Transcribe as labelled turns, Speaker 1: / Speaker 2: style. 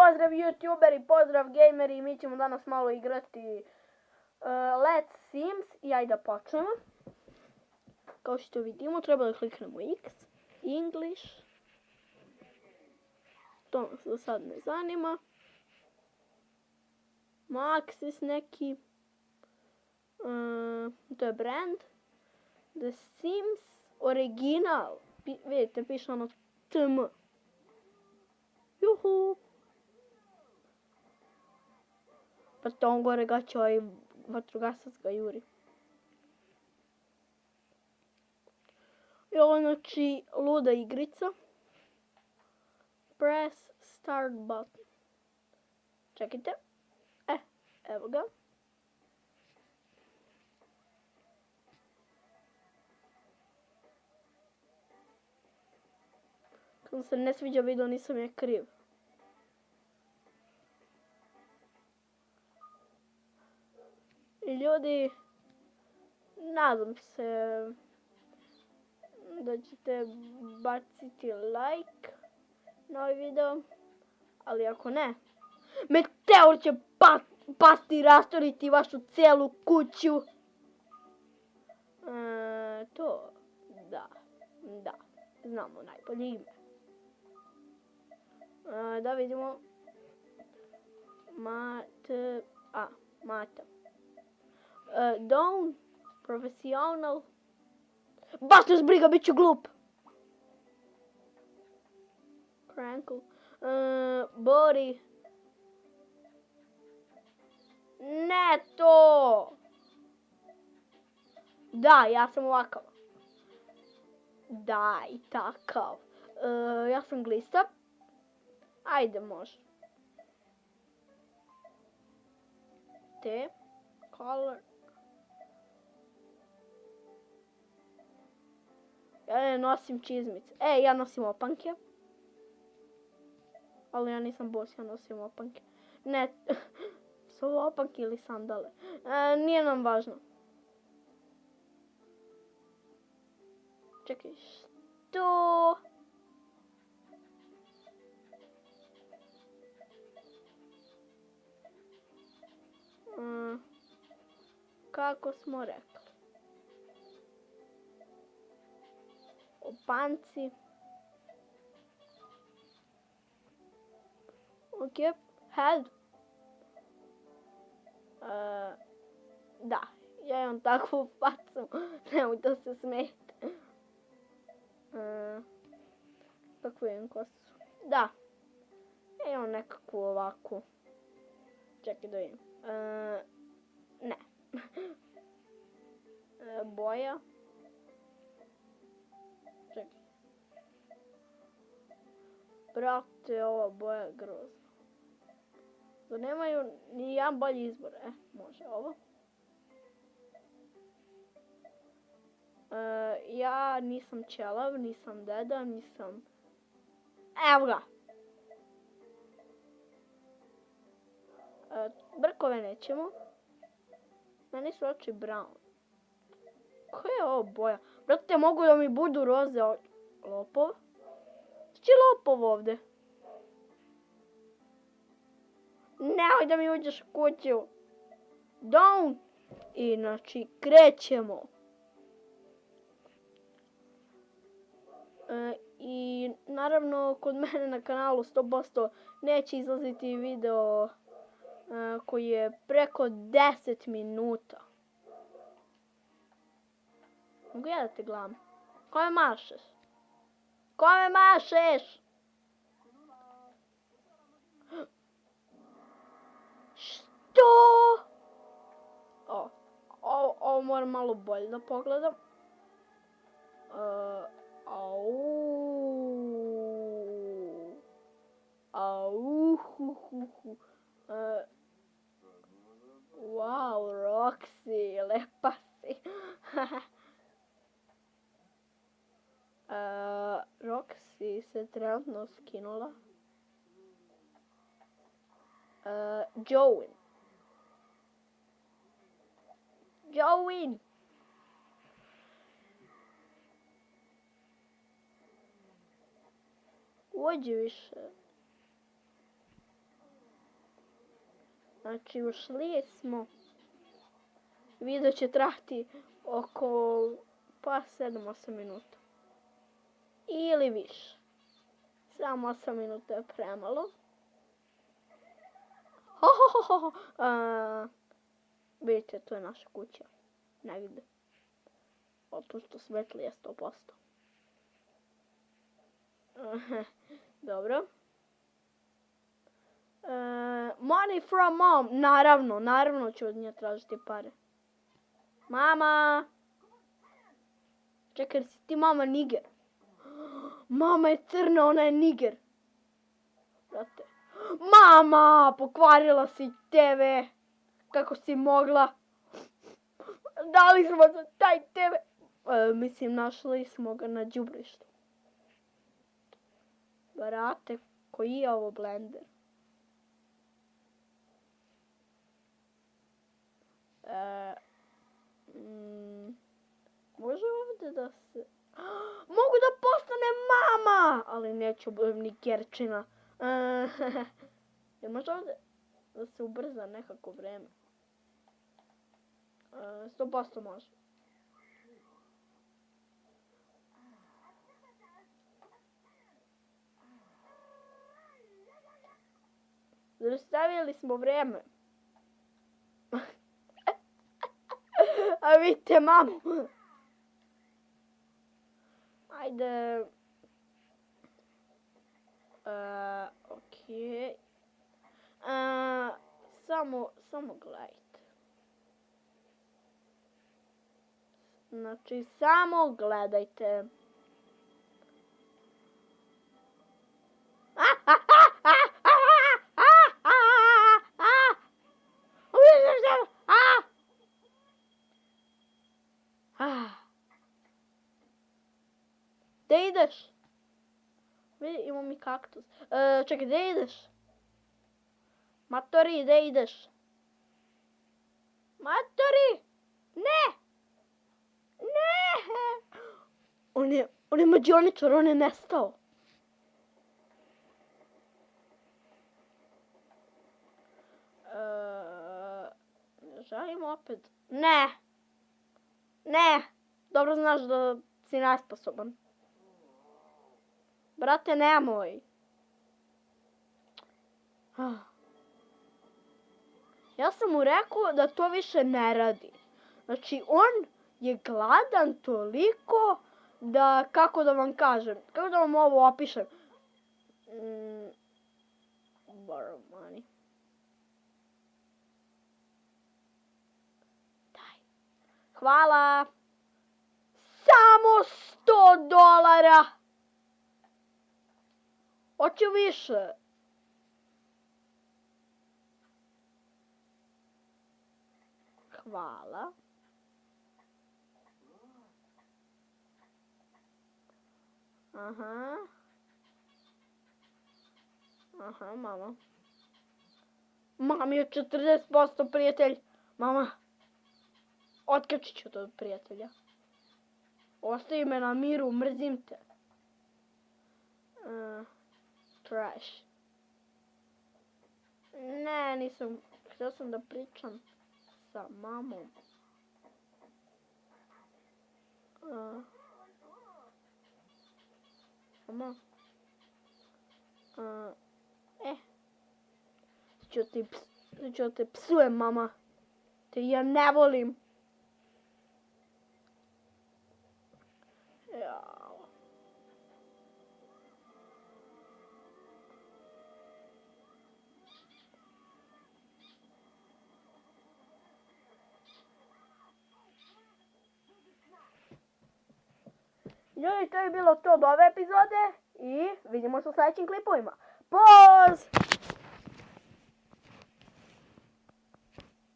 Speaker 1: Pozdrav youtuberi, pozdrav gameri, mi ćemo danas malo igrati Let's Sims i ajde da počnemo. Kao što vidimo, treba da kliknemo X, English, to nas do sad ne zanima. Maxis neki, to je brand. The Sims original, vidite, piše ono TM. Juhu! Pa to on gore gaće ovaj vatrogasac ga juri. I ovo znači luda igrica. Press start button. Čekajte. Evo ga. Kad se ne sviđa video, nisam je kriv. I ljudi, nadam se da ćete baciti like na ovaj video, ali ako ne, meteor će pasti i rastoriti vašu cijelu kuću. To, da, znamo najbolje ime. Da vidimo. Mata. Down, profesional. Baš nas briga, bit ću glup. Crankle. Body. Ne to! Da, ja sam ovakav. Da, i takav. Ja sam glista. Ajde, može. Te. Color. Ja ne nosim čizmice. Ja nosim opanke. Ali ja nisam bos, ja nosim opanke. Ne, su ovo opanke ili sandale. Nije nam važno. Čekaj, što? Kako smo rekli. Opanci. Ok, head. Da, ja imam takvu facu. Nemoj to se smijeti. Kakvu imam kosu? Da. Ja imam nekakvu ovakvu. Čekaj da vidim. Ne. Boja. Čekaj. Brate, ova boja je grozna. Da nemaju ni jedan bolji izbor. Može ovo. Ja nisam ćelav, nisam deda, nisam... Evo ga! Brkove nećemo. Meni su oči brown. Koja je ovo boja? Brate, mogu da mi budu roze oči. Lopov? Šta je lopov ovdje? Nemoj da mi uđeš u kuću. Down. I znači krećemo. I naravno kod mene na kanalu 100% neće izlaziti video koji je preko 10 minuta. Mogu ja da te gledam? Kome mašeš? Kome mašeš? Što? Ovo moram malo bolje da pogledam. Wow, Roxy, lepa si. Roxy se trenutno skinula. Join. Uđi više. Znači, ušli smo. Video će trajati oko pa 7-8 minuta. Ili više. Samo 8 minuta je premalo. Vidite, to je naša kuća. Negdje. Oto što svetli je 100%. Dobro. Money from mom. Naravno ću od nje tražiti pare. Mama! Čekaj, si ti mama niger? Mama je crna, ona je niger. Brate. Mama! Pokvarila si TV. Kako si mogla? Dali smo za taj TV. Mislim, našli smo ga na đubrištu. Brate, koji je ovo blender? Može ovdje da se... Mogu da postane mama! Ali neću, budem nigerčina. Može ovdje da se ubrza nekako vreme? 100% može. Zaustavili smo vreme. A vidite mamu. Ajde. Okej. Samo gledajte. Znači, samo gledajte. Gdje ideš? Vidi, imamo mi kaktus. Čekaj, gdje ideš? Matori, gdje ideš? Matori! Ne! Ne! On je mađioničar, on je nestao. Želim opet. Ne! Dobro znaš da si nesposoban. Brate, nemoj. Ja sam mu rekao da to više ne radi. Znači, on je gladan toliko da, kako da vam kažem, kako da vam ovo opišem. Borrow money. Daj. Hvala. Samo $100. Hoću više. Hvala. Aha, mama. Mami je 40% prijatelj. Mama. Otkačit ću to od prijatelja. Ostavi me na miru, mrzim te. Trash. Ne, nisam. Htio sam da pričam sa mamom. Mama. Ću te psujem, mama. Te ja ne volim. Jao. Ljudi, to je bilo to od ove epizode i vidimo se u sljedećim klipovima. Poz!